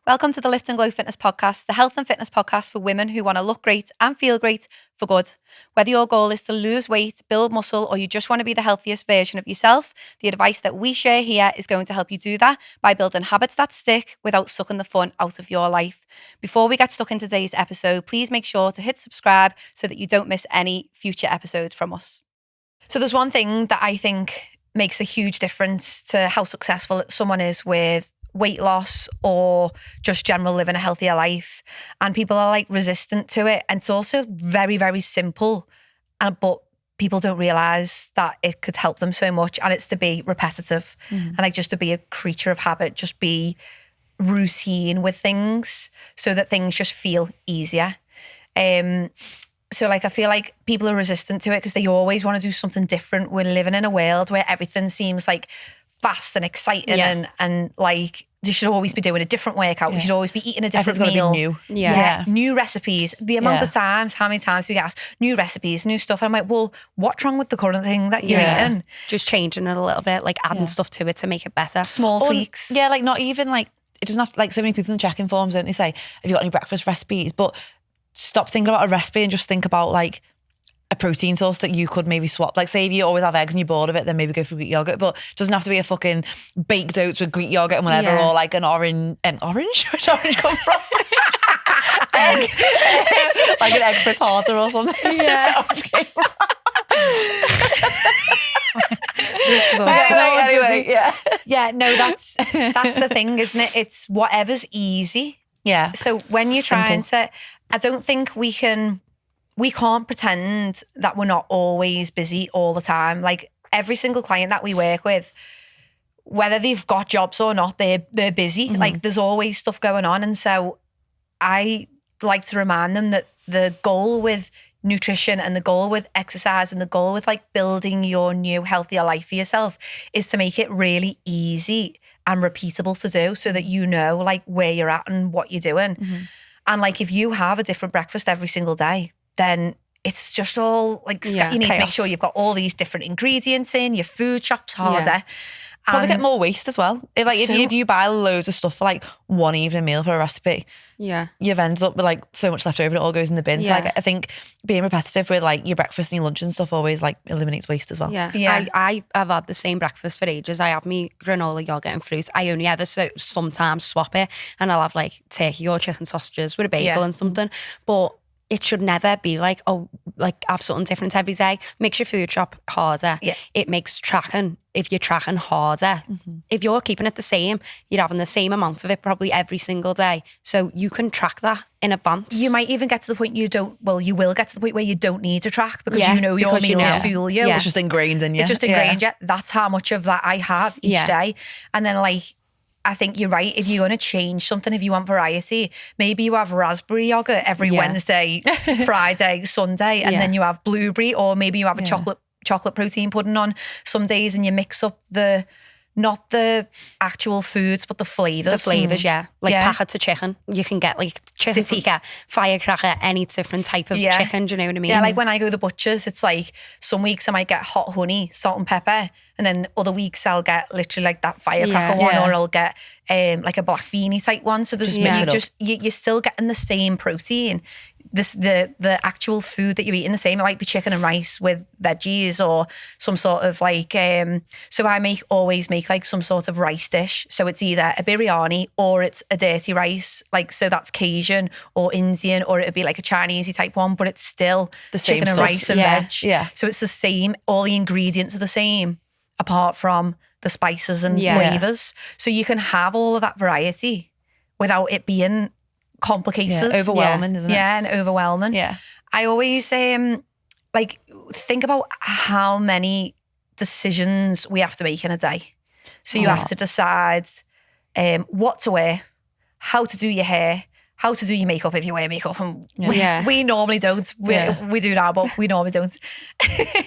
Welcome to the Lift and Glow Fitness Podcast, the health and fitness podcast for women who want to look great and feel great for good. Whether your goal is to lose weight, build muscle, or you just want to be the healthiest version of yourself, the advice that we share here is going to help you do that by building habits that stick without sucking the fun out of your life. Before we get stuck in today's episode, please make sure to hit subscribe so that you don't miss any future episodes from us. So there's one thing that I think makes a huge difference to how successful someone is with weight loss or just general living a healthier life, and people are like resistant to it, and it's also very, very simple, but people don't realize that it could help them so much, and it's to be repetitive and like just to be a creature of habit, just be routine with things so that things just feel easier. So like I feel like people are resistant to it because they always want to do something different. We're living in a world where everything seems like fast and exciting and like you should always be doing a different workout. You should always be eating a different meal. Be new. New recipes. The amount of times, how many times we get asked, new recipes, new stuff. And I'm like, well, what's wrong with the current thing that you're eating? Just changing it a little bit, like adding stuff to it to make it better. Small tweaks. Yeah, like not even like, it doesn't have to, like so many people in check-in forms, don't they say, have you got any breakfast recipes? But stop thinking about a recipe and just think about like a protein source that you could maybe swap. Like say if you always have eggs and you're bored of it, then maybe go for Greek yogurt, but it doesn't have to be a fucking baked oats with Greek yogurt and whatever, or like an orange. Where's orange come from? Egg. Like an egg frittata or something. Yeah. Anyway, yeah. Yeah, no, that's the thing, isn't it? It's whatever's easy. Yeah. So when you're trying to, I don't think we can't pretend that we're not always busy all the time. Like every single client that we work with, whether they've got jobs or not, they're busy. Like there's always stuff going on. And so I like to remind them that the goal with nutrition and the goal with exercise and the goal with like building your new healthier life for yourself is to make it really easy and repeatable to do so that you know like where you're at and what you're doing. And like if you have a different breakfast every single day, then it's just all like, you need to make sure you've got all these different ingredients in, your food shop's harder. Probably get more waste as well. If you buy loads of stuff for like one evening meal for a recipe, you've ended up with like so much left over and it all goes in the bin. So like I think being repetitive with like your breakfast and your lunch and stuff always like eliminates waste as well. I have had the same breakfast for ages. I have me granola, yogurt and fruit. I only ever sometimes swap it, and I'll have like turkey or chicken sausages with a bagel and something. But it should never be like, have something different every day. Makes your food shop harder. Yeah. It makes tracking, if you're tracking, harder. If you're keeping it the same, you're having the same amount of it probably every single day. So you can track that in advance. You might even get to the point you will get to the point where you don't need to track because you know your meals fuel you. It's just ingrained in you. It's just ingrained in you. That's how much of that I have each day. And then like, I think you're right. If you're going to change something, if you want variety, maybe you have raspberry yogurt every Wednesday, Friday, Sunday, and then you have blueberry, or maybe you have a chocolate protein pudding on some days, and you mix up not the actual foods, but the flavours. The flavours, Like packets of chicken. You can get like chicken tikka, firecracker, any different type of chicken, do you know what I mean? Yeah, like when I go to the butchers, it's like some weeks I might get hot honey, salt and pepper, and then other weeks I'll get literally like that firecracker one, or I'll get like a black beanie type one. So there's you're still getting the same protein. The actual food that you're eating the same. It might be chicken and rice with veggies or some sort of like so I always make like some sort of rice dish. So it's either a biryani or it's a dirty rice, like so that's Cajun or Indian, or it'd be like a Chinese type one, but it's still the same chicken and stuff. rice and veg. So it's the same, all the ingredients are the same apart from the spices and flavours. So you can have all of that variety without it being complicated, overwhelming, isn't it? Yeah, and overwhelming. I always like think about how many decisions we have to make in a day. So you have to decide what to wear, how to do your hair, how to do your makeup if you wear makeup. And Yeah. we normally don't. We do now, but we normally don't.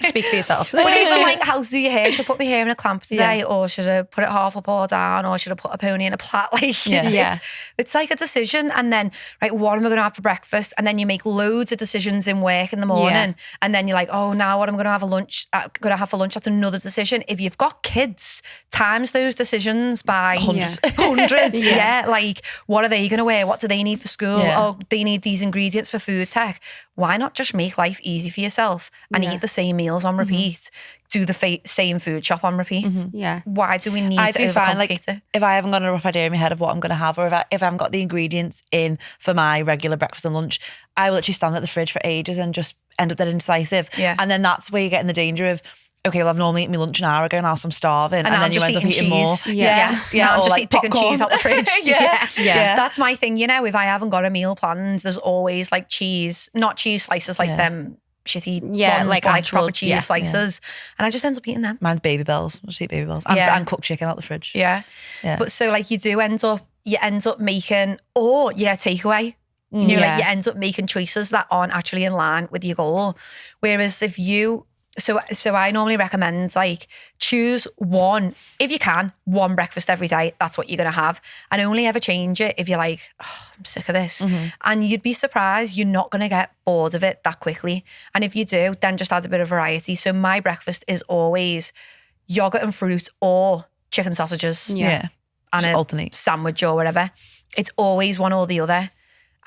Speak for yourself. But even like how to do your hair. Should I put my hair in a clamp today, or should I put it half up or down, or should I put a pony in a plait? Like it's like a decision. And then right, what am I going to have for breakfast? And then you make loads of decisions in work in the morning, and then you're like, oh, now what I'm going to have for lunch. That's another decision. If you've got kids, times those decisions by hundreds. Like, what are they going to wear? What do they need for school? Oh, they need these ingredients for food tech. Why not just make life easy for yourself and eat the same meals on repeat? Do the same food shop on repeat? Yeah. Why do we need I to do find overcomplicate like it? if I haven't got a rough idea in my head of what I'm going to have, or if I haven't got the ingredients in for my regular breakfast and lunch, I will literally stand at the fridge for ages and just end up dead indecisive. Yeah. And then that's where you get in the danger of, okay, well, I've normally eaten my lunch an hour ago, now so I'm starving. And then you end up eating more. Yeah. Now I'm or just like picking popcorn. cheese out the fridge. Yeah. That's my thing. You know, if I haven't got a meal planned, there's always like cheese, not cheese slices like them shitty ones, like but like actual, proper cheese slices. And I just end up eating them. Mine's Baby Bells. I'll just eat Baby Bells. And cooked chicken out the fridge. Yeah. But so like you end up making, or you get takeaway. You know, like you end up making choices that aren't actually in line with your goal. Whereas if you, so I normally recommend like choose one, if you can, one breakfast every day. That's what you're going to have. And only ever change it if you're like, oh, I'm sick of this. And you'd be surprised you're not going to get bored of it that quickly. And if you do, then just add a bit of variety. So my breakfast is always yogurt and fruit or chicken sausages. Yeah. And just a alternate sandwich or whatever. It's always one or the other.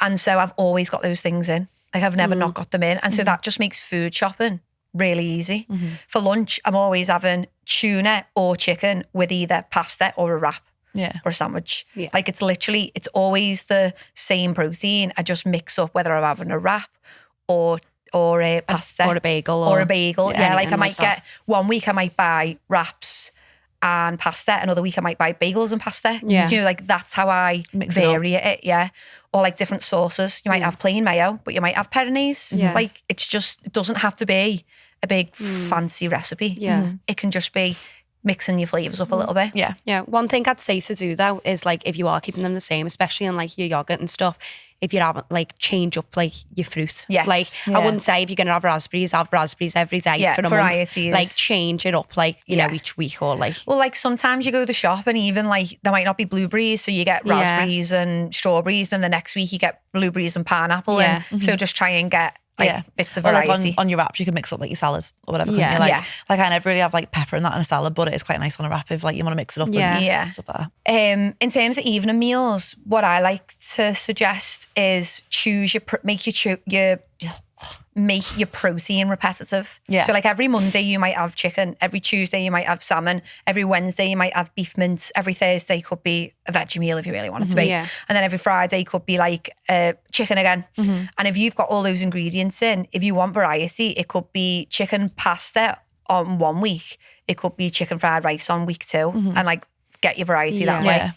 And so I've always got those things in. Like I've never not got them in. And so that just makes food shopping really easy. For lunch, I'm always having tuna or chicken with either pasta or a wrap or a sandwich. Yeah. Like it's always the same protein. I just mix up whether I'm having a wrap or a pasta. Or a bagel. Or a bagel. Yeah, like I might that. one week I might buy wraps and pasta. Another week I might buy bagels and pasta. Yeah. Do you know, like that's how I vary it. Yeah. Or like different sauces. You might have plain mayo, but you might have Personalised. Yeah. Like it doesn't have to be a big fancy recipe. Yeah. It can just be mixing your flavours up a little bit. Yeah. Yeah. One thing I'd say to do though is like if you are keeping them the same, especially in like your yogurt and stuff, if you haven't like change up like your fruit. Yes. Like I wouldn't say if you're gonna have raspberries every day for a varieties. month. Like change it up like, you know, each week or like. Well, like sometimes you go to the shop and even like there might not be blueberries, so you get raspberries and strawberries, and the next week you get blueberries and pineapple. Yeah. And so just try and get bits of or variety. like on your wraps, you can mix up like your salads or whatever. Yeah. You? Like I never really have like pepper and that in a salad, but it is quite nice on a wrap if like you want to mix it up. And stuff like that. In terms of evening meals, what I like to suggest is make your protein repetitive. Yeah. So like every Monday you might have chicken, every Tuesday you might have salmon, every Wednesday you might have beef mince, every Thursday could be a veggie meal if you really want it to be. Yeah. And then every Friday could be like chicken again. And if you've got all those ingredients in, if you want variety, it could be chicken pasta on 1 week. It could be chicken fried rice on week 2 and like get your variety that way.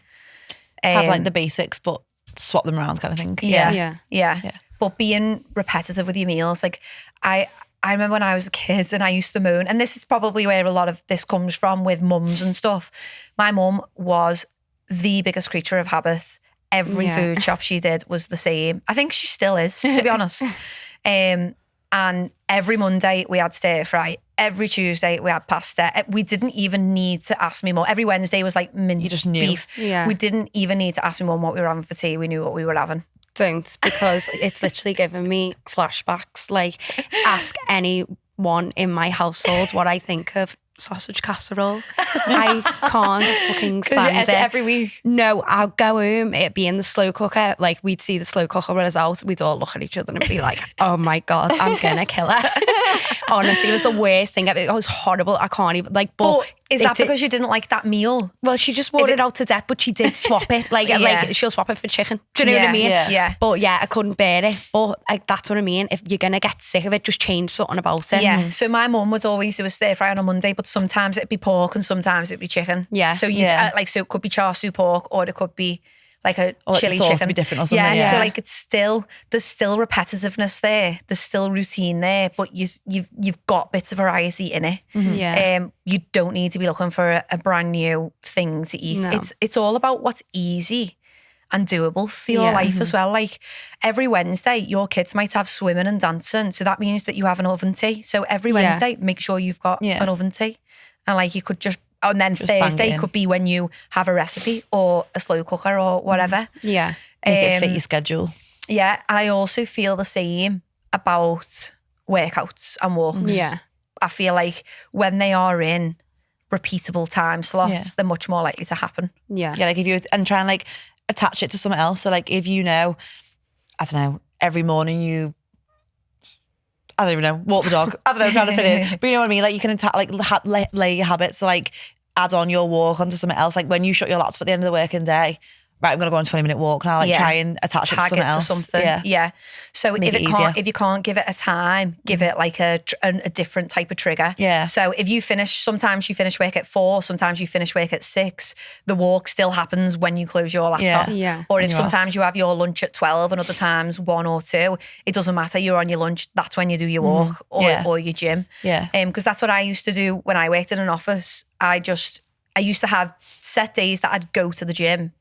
Have like the basics, but swap them around kind of thing. Yeah. But being repetitive with your meals, like I remember when I was a kid and I used to moan, and this is probably where a lot of this comes from with mums and stuff. My mum was the biggest creature of habit. Every food shop she did was the same. I think she still is, to be honest. And every Monday we had stir fry. Every Tuesday we had pasta. We didn't even need to ask me more. Every Wednesday was like minced beef. Yeah. We didn't even need to ask me mum what we were having for tea. We knew what we were having. Don't, because it's literally giving me flashbacks. Like, ask anyone in my household what I think of sausage casserole. I can't fucking stand it. Every week. No, I'll go home, it'd be in the slow cooker. Like, we'd see the slow cooker result, we'd all look at each other and be like, oh my God, I'm gonna kill her. Honestly, it was the worst thing ever. It was horrible. I can't even, like, but is that because you didn't like that meal? Well, she just wore it out to death, but she did swap it. Like, like she'll swap it for chicken. Do you know what I mean? Yeah. But yeah, I couldn't bear it. But that's what I mean. If you're going to get sick of it, just change something about it. Yeah. So my mum would always do a stir fry on a Monday, but sometimes it'd be pork and sometimes it'd be chicken. Yeah. So so it could be char siu pork or it could be like a or chili the sauce chicken. would be different or something. So like there's still repetitiveness there. There's still routine there, but you've got bits of variety in it. Yeah. You don't need to be looking for a brand new thing to eat. No. It's all about what's easy and doable for your life as well. Like every Wednesday, your kids might have swimming and dancing. So that means that you have an oven tea. So every Wednesday, make sure you've got an oven tea. And like you could and then Thursday could be when you have a recipe or a slow cooker or whatever. Yeah. Make it fit your schedule. Yeah. And I also feel the same about workouts and walks. Yeah. I feel like when they are in repeatable time slots, they're much more likely to happen. Yeah. Yeah, like if you, and try and like attach it to something else. So like if you know, I don't know, every morning you, I don't even know, walk the dog. I don't know, I'm trying to fit in. But you know what I mean? Like you can lay your habits. So like add on your walk onto something else. Like when you shut your laptop at the end of the working day, right, I'm going to go on a 20-minute walk. And I try and attach it to something else. Yeah. So if you can't give it a time, give it like a different type of trigger. Yeah. So if you sometimes you finish work at 4, sometimes you finish work at 6, the walk still happens when you close your laptop. Yeah. Or if sometimes you have your lunch at 12 and other times 1 or 2, it doesn't matter. You're on your lunch. That's when you do your walk or your gym. Yeah. Because that's what I used to do when I worked in an office. I used to have set days that I'd go to the gym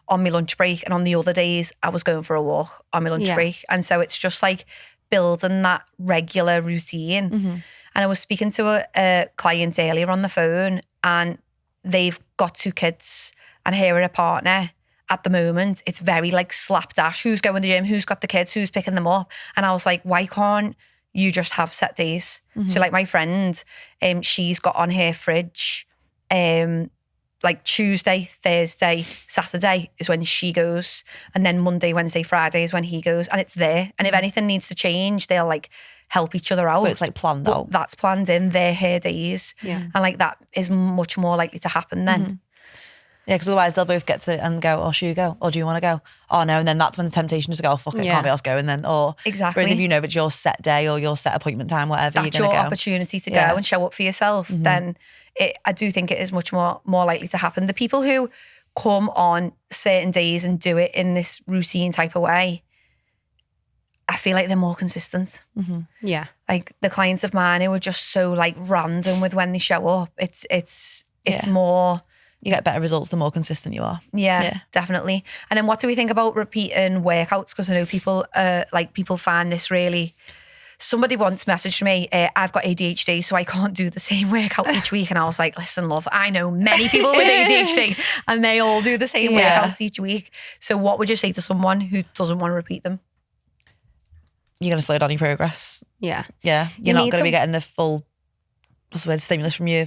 on my lunch break, and on the other days I was going for a walk on my lunch break. And so it's just like building that regular routine. And I was speaking to a client earlier on the phone, and they've got 2 kids and her and a partner. At the moment, it's very like slapdash. Who's going to the gym? Who's got the kids? Who's picking them up? And I was like, why can't you just have set days? So like my friend, she's got on her fridge, like Tuesday, Thursday, Saturday is when she goes. And then Monday, Wednesday, Friday is when he goes. And it's there. And if anything needs to change, they'll like help each other out. But it's like planned out. That's planned in. They're her days. Yeah. And like that is much more likely to happen then. Yeah, because otherwise they'll both get to and go, oh, should you go? Or do you want to go? Oh, no. And then that's when the temptation is to go, oh, fuck it, can't be else going then. Or Exactly. Whereas if you know it's your set day or your set appointment time, whatever, That's you're going to your go. opportunity to go and show up for yourself, then I do think it is much more likely to happen. The people who come on certain days and do it in this routine type of way, I feel like they're more consistent. Yeah. Like the clients of mine who are just so like random with when they show up, it's more... You get better results the more consistent you are. Yeah, definitely. And then what do we think about repeating workouts? Because I know people find this really... Somebody once messaged me, I've got ADHD, so I can't do the same workout each week. And I was like, listen, love, I know many people with ADHD and they all do the same workouts each week. So what would you say to someone who doesn't want to repeat them? You're going to slow down your progress. Yeah. Yeah. You're not going to be getting the full... What's the word? Stimulus from your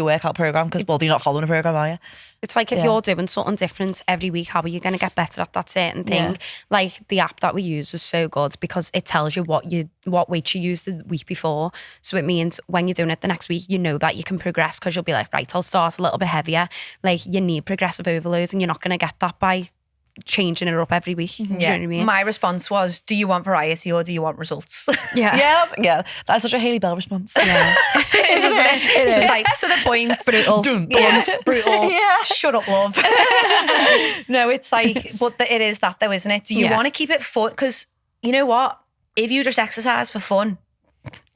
workout program, because you're not following a program, are you? It's like if you're doing something different every week, how are you going to get better at that certain thing? Like the app that we use is so good because it tells you what weight you used the week before. So it means when you're doing it the next week, you know that you can progress because you'll be like, right, I'll start a little bit heavier. Like you need progressive overloads, and you're not going to get that by changing it up every week. Do you know what I mean? My response was, do you want variety or do you want results? That's such a Hayley Bell response. Yeah. It's just like to the point, brutal, blunt, brutal. Shut up, love. No, it's like, but it is that though, isn't it? Do you want to keep it fun? Because you know what? If you just exercise for fun,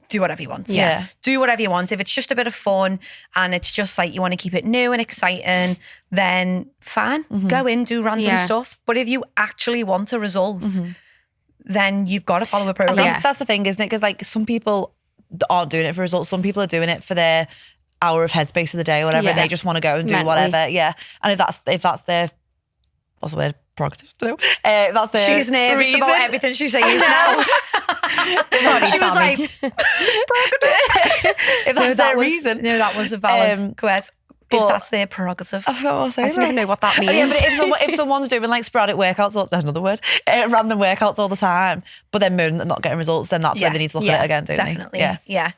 do whatever you want. Yeah. Do whatever you want. If it's just a bit of fun and it's just like you want to keep it new and exciting, then fine. Go in, do random stuff. But if you actually want a result, then you've got to follow a program. I think that's the thing, isn't it? Because like some people aren't doing it for results. Some people are doing it for their hour of headspace of the day or whatever. And they just want to go and do whatever. Yeah. And if that's their, what's the word? Prerogative. I don't know. If that's their She's nervous reason. about everything she says now. Sorry, she was Sammy. like, if that's their reason. No, that was a valid quote. If that's their prerogative. I forgot what I was saying. I don't even know what that means. Yeah, but if someone's doing like sporadic workouts, or another word, random workouts all the time, but then moaning at not getting results, then that's where they need to look at it again, don't definitely. they? Yeah.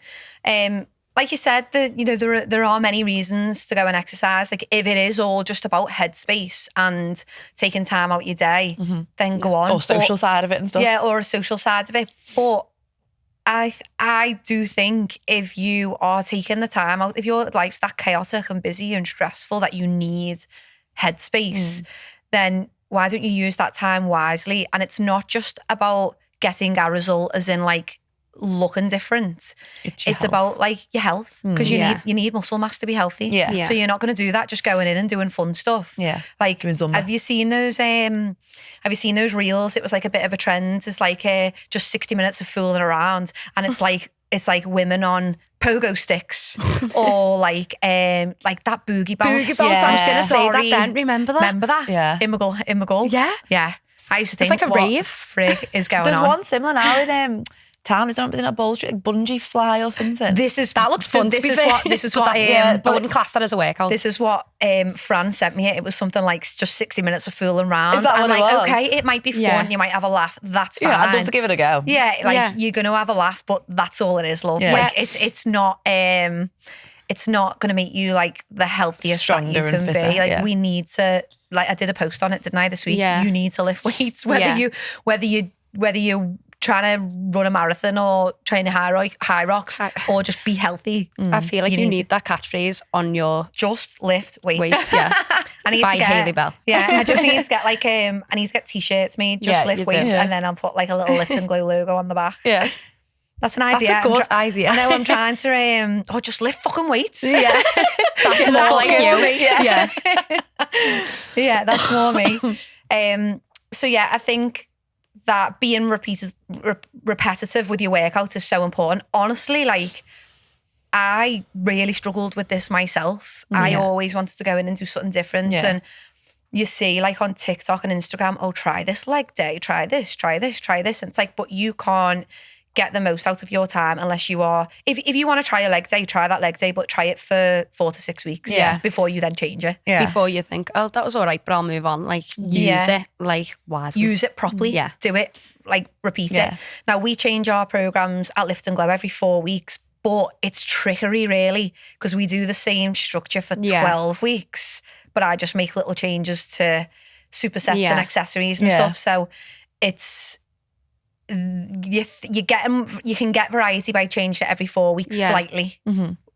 Like you said, there are many reasons to go and exercise. Like if it is all just about headspace and taking time out your day, then go on. Or social side of it and stuff. Yeah, or a social side of it. But I do think if you are taking the time out, if your life's that chaotic and busy and stressful that you need headspace, then why don't you use that time wisely? And it's not just about getting a result as in like looking different. It's your It's health. about like your health, because Yeah. you need muscle mass to be healthy. Yeah. Yeah. So you're not going to do that just going in and doing fun stuff. Yeah. Like, Doing Zumba. have you seen those reels? It was like a bit of a trend. It's like just 60 minutes of fooling around, and it's like women on pogo sticks or like that boogie bounce. Boogie bounce. I was going to say that Sorry. then. Remember that? Remember that? Yeah. In my goal. Yeah. Yeah. I used to It's think, like a what rave. frig is going There's on? one similar now in town. Is there not a Bowl Street, like bungee fly or something? That looks fun. This to be is fair. what this is But what that- yeah, I wouldn't class that as a workout. this is what Fran sent me. It was something like just 60 minutes of fooling around. Is that I'm what it like, was? okay, it might be fun. Yeah. You might have a laugh. That's fine. yeah, I'd love to give it a go. Yeah, like Yeah. you're gonna have a laugh, but that's all it is, love. Yeah. Like it's not gonna make you like the healthiest Stronger that you and can fitter, be. Like yeah. we need to, like I did a post on it, didn't I, this week? Yeah. You need to lift weights, whether Yeah. you're trying to run a marathon or train high rocks or just be healthy. I feel like You you need need that catchphrase on your Just lift weights. waist. Yeah. I need By to get Hailey Bell. Yeah, I just need to get like I need to get t-shirts made, just Yeah, lift you do. weights, Yeah. and then I'll put like a little Lift and Glow logo on the back. Yeah. That's an That's idea. a good idea. I know I'm trying to just lift fucking weights. Yeah. That's That's more like me. you. Yeah. Yeah, that's more me. So yeah, I think that being repetitive with your workouts is so important. Honestly, like I really struggled with this myself. I always wanted to go in and do something different. Yeah. And you see like on TikTok and Instagram, oh, try this leg day, try this. And it's like, but you can't get the most out of your time unless you are, if you want to try a leg day, try that leg day, but try it for 4 to 6 weeks Yeah. before you then change it. Yeah. Before you think, oh, that was all right, but I'll move on. Like, use it, like, wisely. Use it properly. Yeah. Do it, like repeat Yeah. it. Now we change our programs at Lift and Glow every 4 weeks, but it's trickery really, because we do the same structure for 12 weeks, but I just make little changes to supersets Yeah. and accessories and Yeah. stuff. So it's, you can get variety by changing it every 4 weeks Yeah. slightly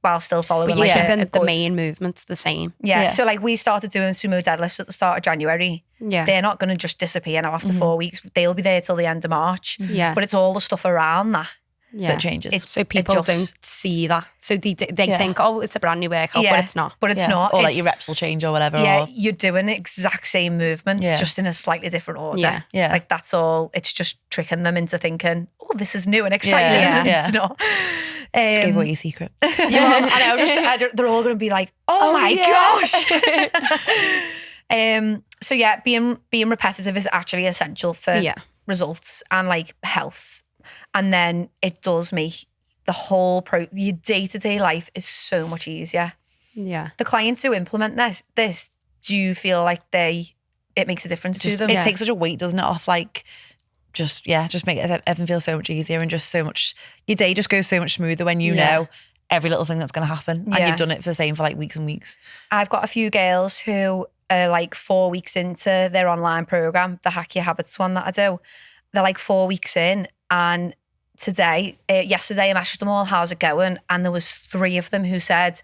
while still following But like you're a keeping the good- main movements the same. Yeah. Yeah. So like we started doing sumo deadlifts at the start of January. Yeah. They're not going to just disappear now after 4 weeks. They'll be there till the end of March. Yeah. But it's all the stuff around that. Yeah. That changes. It's- So people just- don't see that. So they Yeah. think, oh, it's a brand new workout, but it's not. But it's Yeah. not. Or like It's- your reps will change or whatever. Yeah, Or, you're doing the exact same movements, Yeah. just in a slightly different order. Yeah. Yeah. Like that's all. It's just tricking them into thinking, oh, this is new and exciting. Yeah. Yeah. It's not. just give away your secret. I know, they're all going to be like, oh my yeah. gosh. So yeah, being repetitive is actually essential for Yeah. results and like health. And then it does make the whole your day-to-day life is so much easier. Yeah. The clients who implement this, do you feel like it makes a difference Just to them? it takes such a weight, doesn't it, off like just make everything feel so much easier and just so much, your day just goes so much smoother when you Yeah. know every little thing that's going to happen and Yeah. you've done it for the same for like weeks and weeks. I've got a few girls who are like 4 weeks into their online program, the Hack Your Habits one that I do. They're like 4 weeks in, and yesterday I messaged them all, how's it going? And there was 3 of them who said,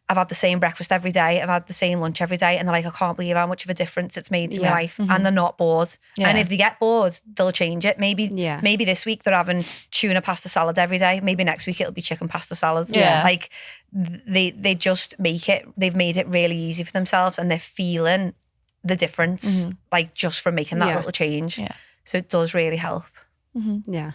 I've had the same breakfast every day, I've had the same lunch every day, and they're like, I can't believe how much of a difference it's made to my Yeah. life. And they're not bored. Yeah. And if they get bored, they'll change it. Maybe this week they're having tuna pasta salad every day. Maybe next week it'll be chicken pasta salad. Yeah. Like they just they've made it really easy for themselves, and they're feeling the difference, like just from making that Yeah. little change. Yeah. So it does really help. Yeah.